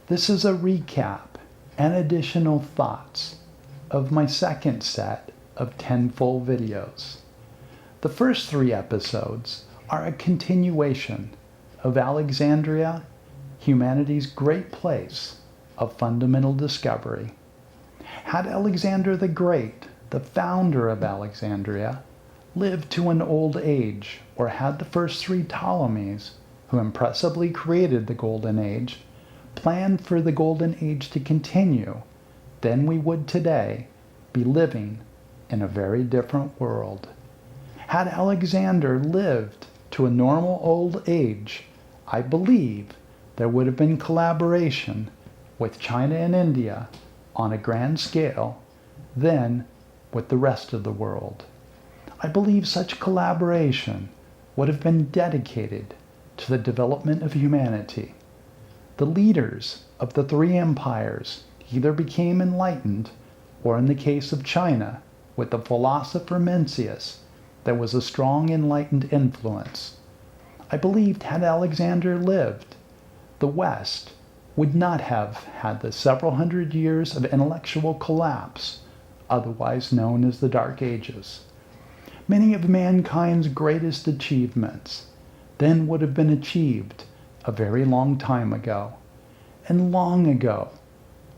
This is a recap and additional thoughts of my second set of 10 full videos. The first 3 episodes are a continuation of Alexandria, humanity's great place of fundamental discovery. Had Alexander the Great, the founder of Alexandria, lived to an old age, or had the first 3 Ptolemies, who impressively created the Golden Age, planned for the Golden Age to continue, then we would today be living in a very different world. Had Alexander lived to a normal old age, I believe there would have been collaboration with China and India on a grand scale, then with the rest of the world. I believe such collaboration would have been dedicated to the development of humanity. The leaders of the 3 empires either became enlightened, or in the case of China, with the philosopher Mencius, there was a strong enlightened influence. I believed had Alexander lived, the West would not have had the several hundred years of intellectual collapse, otherwise known as the Dark Ages. Many of mankind's greatest achievements then would have been achieved a very long time ago. And long ago,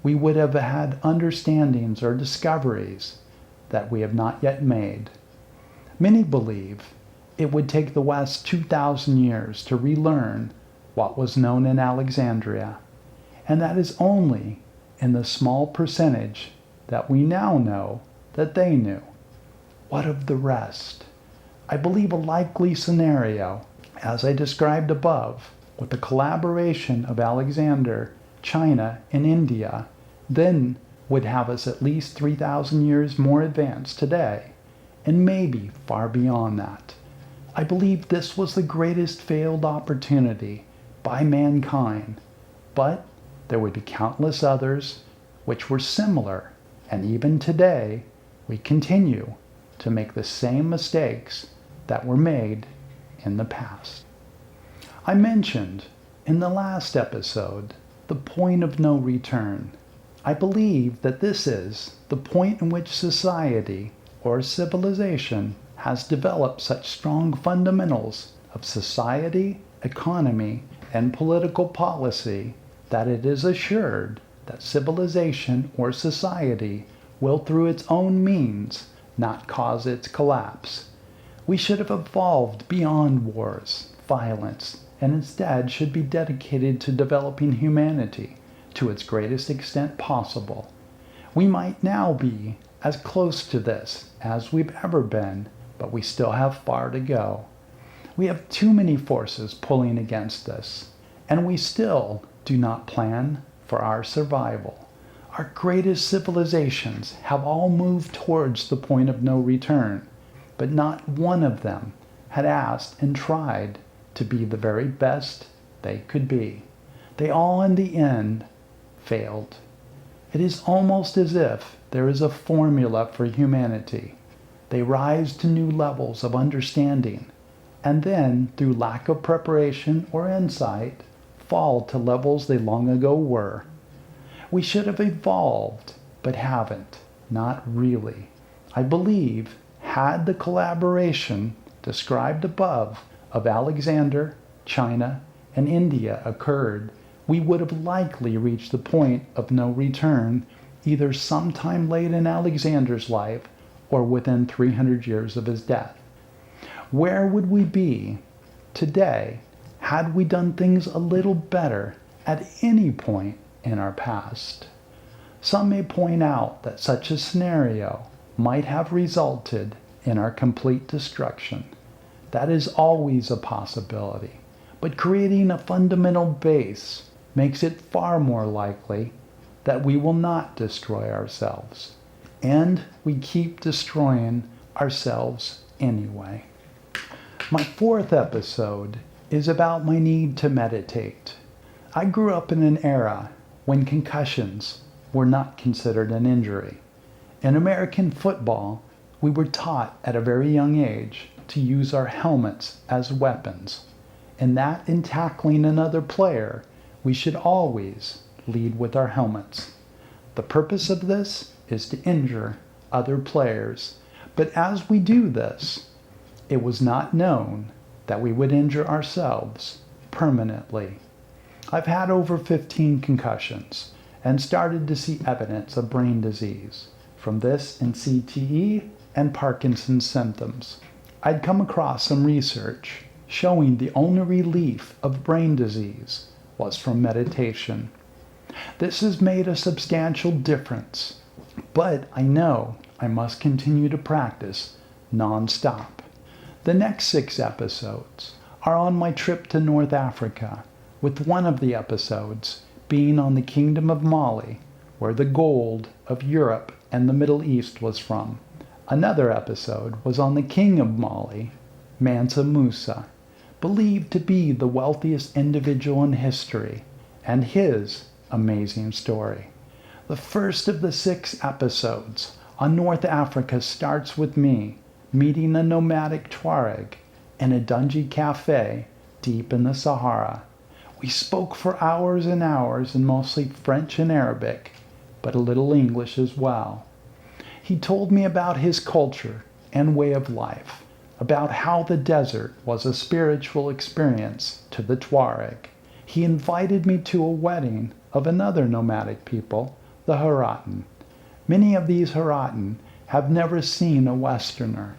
we would have had understandings or discoveries that we have not yet made. Many believe it would take the West 2,000 years to relearn what was known in Alexandria, and that is only in the small percentage that we now know that they knew. What of the rest? I believe a likely scenario, as I described above, with the collaboration of Alexander, China, and India, then would have us at least 3,000 years more advanced today, and maybe far beyond that. I believe this was the greatest failed opportunity by mankind, but there would be countless others which were similar, and even today we continue to make the same mistakes that were made in the past. I mentioned in the last episode the point of no return. I believe that this is the point in which society or civilization has developed such strong fundamentals of society, economy, and political policy that it is assured that civilization or society will through its own means not cause its collapse. We should have evolved beyond wars, violence, and instead should be dedicated to developing humanity to its greatest extent possible. We might now be as close to this as we've ever been, but we still have far to go. We have too many forces pulling against us, and we still do not plan for our survival. Our greatest civilizations have all moved towards the point of no return, but not one of them had asked and tried to be the very best they could be. They all in the end failed. It is almost as if there is a formula for humanity. They rise to new levels of understanding, and then, through lack of preparation or insight, fall to levels they long ago were. We should have evolved, but haven't. Not really. I believe, had the collaboration described above of Alexander, China, and India occurred, we would have likely reached the point of no return either sometime late in Alexander's life or within 300 years of his death. Where would we be today had we done things a little better at any point in our past? Some may point out that such a scenario might have resulted in our complete destruction. That is always a possibility, but creating a fundamental base makes it far more likely that we will not destroy ourselves, and we keep destroying ourselves anyway. My 4th episode is about my need to meditate. I grew up in an era when concussions were not considered an injury. In American football, we were taught at a very young age to use our helmets as weapons, and that in tackling another player, we should always lead with our helmets. The purpose of this is to injure other players, but as we do this, it was not known that we would injure ourselves permanently. I've had over 15 concussions and started to see evidence of brain disease from this in CTE and Parkinson's symptoms. I'd come across some research showing the only relief of brain disease was from meditation. This has made a substantial difference, but I know I must continue to practice non-stop. The next 6 episodes are on my trip to North Africa, with one of the episodes being on the Kingdom of Mali, where the gold of Europe and the Middle East was from. Another episode was on the King of Mali, Mansa Musa, believed to be the wealthiest individual in history, and his amazing story. The first of the 6 episodes on North Africa starts with me meeting a nomadic Tuareg in a dungy cafe deep in the Sahara. We spoke for hours and hours in mostly French and Arabic, but a little English as well. He told me about his culture and way of life, about how the desert was a spiritual experience to the Tuareg. He invited me to a wedding of another nomadic people, the Haratan. Many of these Haratan have never seen a Westerner.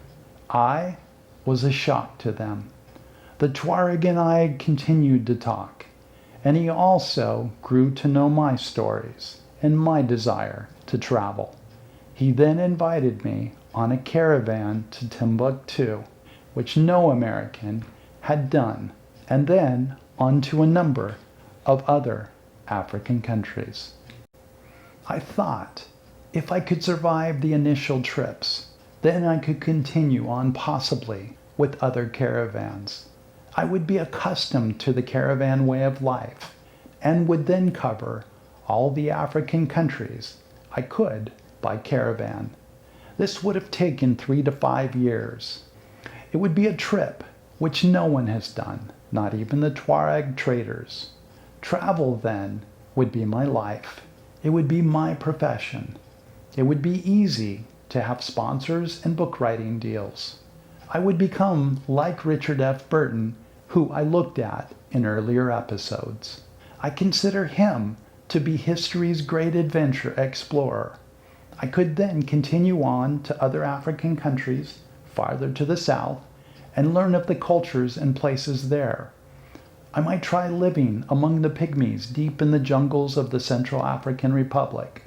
I was a shock to them. The Tuareg and I continued to talk, and he also grew to know my stories and my desire to travel. He then invited me on a caravan to Timbuktu, which no American had done, and then on to a number of other African countries. I thought if I could survive the initial trips, then I could continue on possibly with other caravans. I would be accustomed to the caravan way of life and would then cover all the African countries I could by caravan. This would have taken 3 to 5 years. It would be a trip which no one has done, not even the Tuareg traders. Travel then would be my life. It would be my profession. It would be easy to have sponsors and book writing deals. I would become like Richard F. Burton, who I looked at in earlier episodes. I consider him to be history's great adventure explorer. I could then continue on to other African countries farther to the south and learn of the cultures and places there. I might try living among the pygmies deep in the jungles of the Central African Republic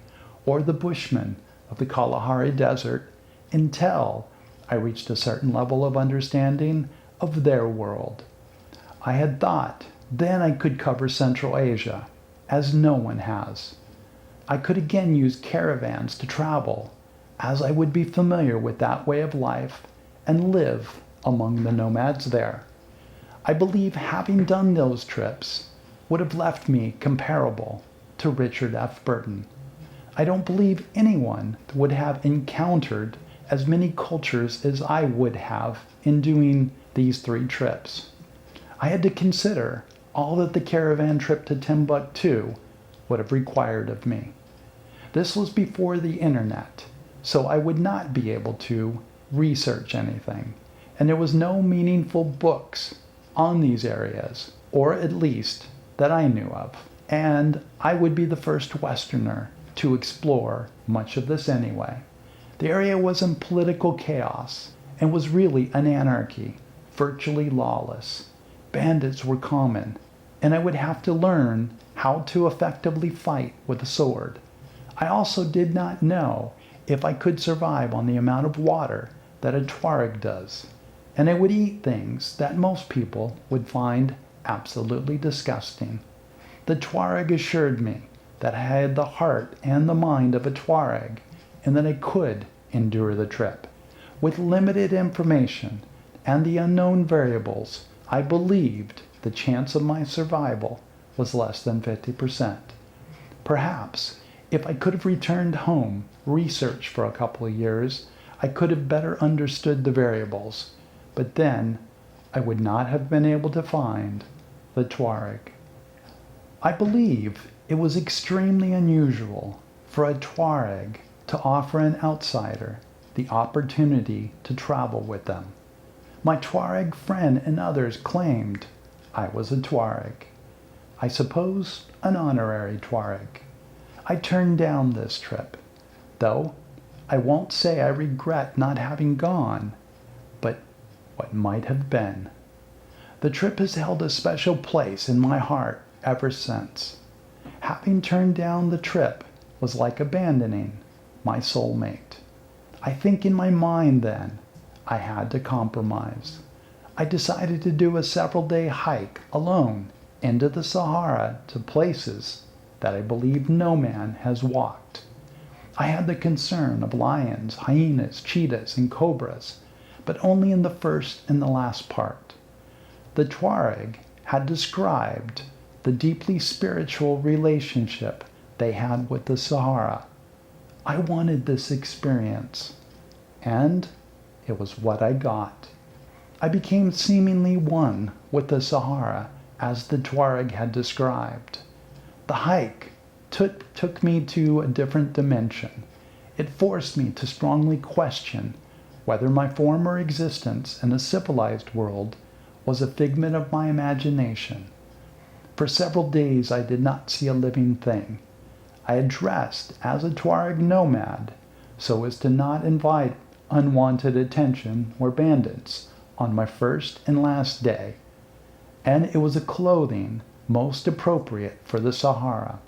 or the Bushmen of the Kalahari Desert until I reached a certain level of understanding of their world. I had thought then I could cover Central Asia, as no one has. I could again use caravans to travel, as I would be familiar with that way of life and live among the nomads there. I believe having done those trips would have left me comparable to Richard F. Burton. I don't believe anyone would have encountered as many cultures as I would have in doing these 3 trips. I had to consider all that the caravan trip to Timbuktu would have required of me. This was before the internet, so I would not be able to research anything, and there was no meaningful books on these areas, or at least that I knew of. And I would be the first Westerner to explore much of this anyway. The area was in political chaos and was really an anarchy, virtually lawless. Bandits were common, and I would have to learn how to effectively fight with a sword. I also did not know if I could survive on the amount of water that a Tuareg does, and I would eat things that most people would find absolutely disgusting. The Tuareg assured me that I had the heart and the mind of a Tuareg, and that I could endure the trip. With limited information and the unknown variables, I believed the chance of my survival was less than 50%. Perhaps, if I could have returned home, researched for a couple of years, I could have better understood the variables, but then I would not have been able to find the Tuareg. I believe it was extremely unusual for a Tuareg to offer an outsider the opportunity to travel with them. My Tuareg friend and others claimed I was a Tuareg. I suppose an honorary Tuareg. I turned down this trip, though I won't say I regret not having gone, but what might have been. The trip has held a special place in my heart ever since. Having turned down the trip was like abandoning my soulmate. I think in my mind then, I had to compromise. I decided to do a several-day hike alone into the Sahara to places that I believe no man has walked. I had the concern of lions, hyenas, cheetahs, and cobras, but only in the first and the last part. The Tuareg had described the deeply spiritual relationship they had with the Sahara. I wanted this experience, and it was what I got. I became seemingly one with the Sahara as the Tuareg had described. The hike took me to a different dimension. It forced me to strongly question whether my former existence in a civilized world was a figment of my imagination. For several days I did not see a living thing. I had dressed as a Tuareg nomad so as to not invite unwanted attention or bandits on my first and last day, and it was a clothing most appropriate for the Sahara.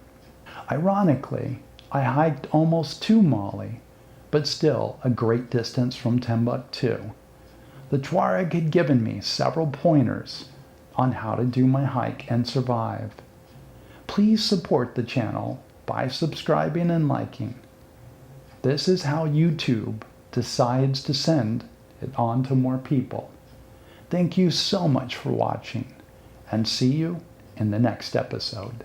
Ironically, I hiked almost to Mali, but still a great distance from Timbuktu. The Tuareg had given me several pointers on how to do my hike and survive. Please support the channel by subscribing and liking. This is how YouTube decides to send it on to more people. Thank you so much for watching, and see you in the next episode.